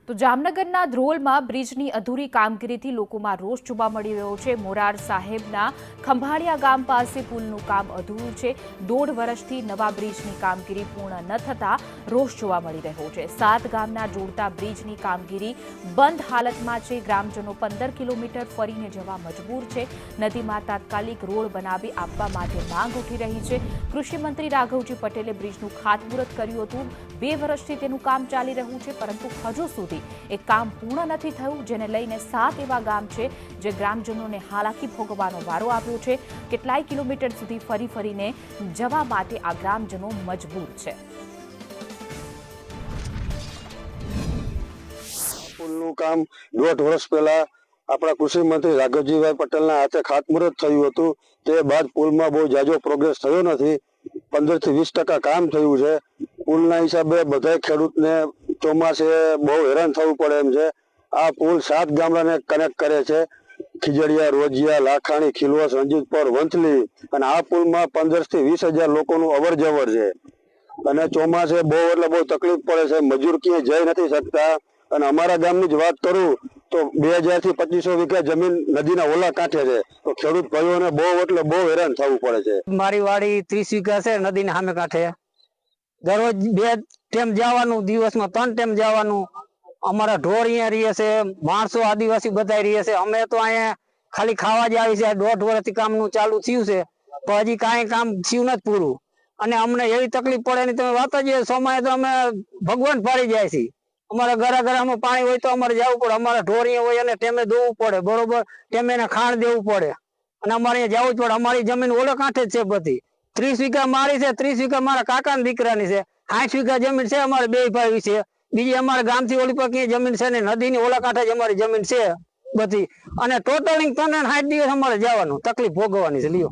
તો જામનગરના ધ્રોલમાં બ્રિજની અધૂરી કામગીરીથી લોકોમાં રોષ જોવા મળી રહ્યો છે। મોરાર સાહેબના ખંભાળિયા ગામ પાસે પુલનું કામ અધૂરું છે। 1.5 વર્ષથી નવા બ્રિજની કામગીરી પૂર્ણ ન થતા રોષ જોવા મળી રહ્યો છે। 7 ગામના જોડતા બ્રિજની કામગીરી બંધ હાલતમાં છે। ગ્રામજનો 15 કિલોમીટર ફરીને જવા મજબૂર છે। નદીમાં તાત્કાલિક રોડ બનાવી આપવા માટે માંગ ઉઠી રહી છે। કૃષિ મંત્રી રાઘવજી પટેલે બ્રિજનું ખાતમુહૂર્ત કર્યું હતું। 2 વર્ષથી તેનું કામ ચાલી રહ્યું છે, પરંતુ હજુ સુધી એક કામ પૂર્ણ નથી થયું, જેને લઈને 7 એવા ગામ છે જે ગ્રામજનોને હાલાકી ભોગવવાનો વારો આવ્યો છે। કેટલાય કિલોમીટર સુધી ફરીને જવા માટે આ ગ્રામજનો મજબૂર છે। પુલનું કામ 1.5 વર્ષ પહેલા આપણા કૃષિ મંત્રી રાઘવજીભાઈ પટેલના હાથે ખાતમુહૂર્ત થયું હતું। તે બાદ પુલમાં બહુ જાજો પ્રોગ્રેસ થયો નથી। 15 થી 20% કામ થયું છે। પુલના હિસાબે બધા ખેડૂતને ચોમાસે બહુ હેરાન થવું પડે એમ છે। આ પુલ 7 ગામડાને કનેક્ટ કરે છે, ખીજડીયા, રોજિયા, લાખાણી, ખીલવસ, રંજીતપર, વંથલી, અને આ પુલમાં 15 થી 20 હજાર લોકોનું અવર જવર છે। અને ચોમાસે બહુ એટલે બહુ તકલીફ પડે છે, મજૂર ક્યાંય જઈ નથી શકતા। અને અમારા ગામની જ વાત કરું તો 2000 થી 2500 વીઘા જમીન નદીના ઓલા કાંઠે છે, તો ખેડૂત ભાઈઓને બહુ એટલે બહુ હેરાન થવું પડે છે। મારી વાડી 30 વીઘા છે નદીના સામે કાંઠે। દરરોજ 2 ટાઈમ જવાનું, દિવસમાં 3 ટાઈમ જવાનું। અમારા ઢોર અહીંયા રહીએ છે, માણસો આદિવાસી બધા રહીએ છે। અમે તો અહીંયા ખાલી ખાવા જ આવી છે। 1.5 વર્ષથી કામનું ચાલુ થયું છે, તો હજી કાંઈ કામ થયું નથી પૂરું। અને અમને એવી તકલીફ પડે ની તમે વાત જ સોમાય તો અમે ભગવાન ફાડી જાય છે। અમારા ઘરામાં પાણી હોય તો અમારે જવું પડે। અમારા ઢોર અહીંયા હોય અને ટેમે દોવું પડે, બરોબર, ટેમે એને ખાણ દેવું પડે, અને અમારે અહીંયા જવું જ પડે। અમારી જમીન ઓલો કાંઠે જ છે બધી। 30 વીઘા મારી છે, 30 વીઘા મારા કાકાના દીકરાની છે, 60 વીઘા જમીન છે અમારે 2 ભાઈ છે। બીજી અમારા ગામથી ઓલી પર ક્યાંય જમીન છે ને, નદીની ઓલા કાંઠે જ અમારી જમીન છે બધી। અને ટોટલિંગ 360 દિવસ અમારે જવાનું, તકલીફ ભોગવવાની છે લ્યો।